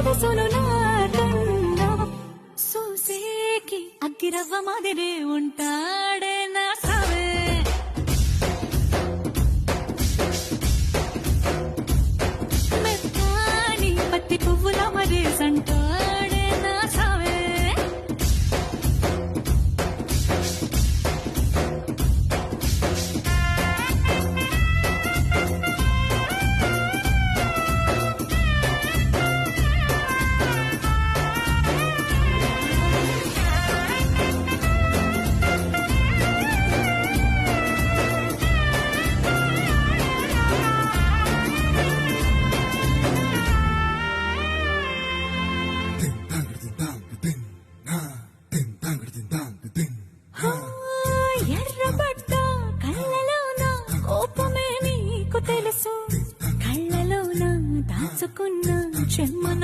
సొగసులు నాకన్నా చూసేకి అగ్గిరవ్వ మాదిరే ఉంటాడే నా సావే. మెత్తాని పత్తి పువ్వుల మరేసంటాడే నా సావే. ఎర్రబడ్డ కళ్ళలోన కోపమే నీకు తెలుసు, కళ్ళలోన దాచుకున్న చెమ్మన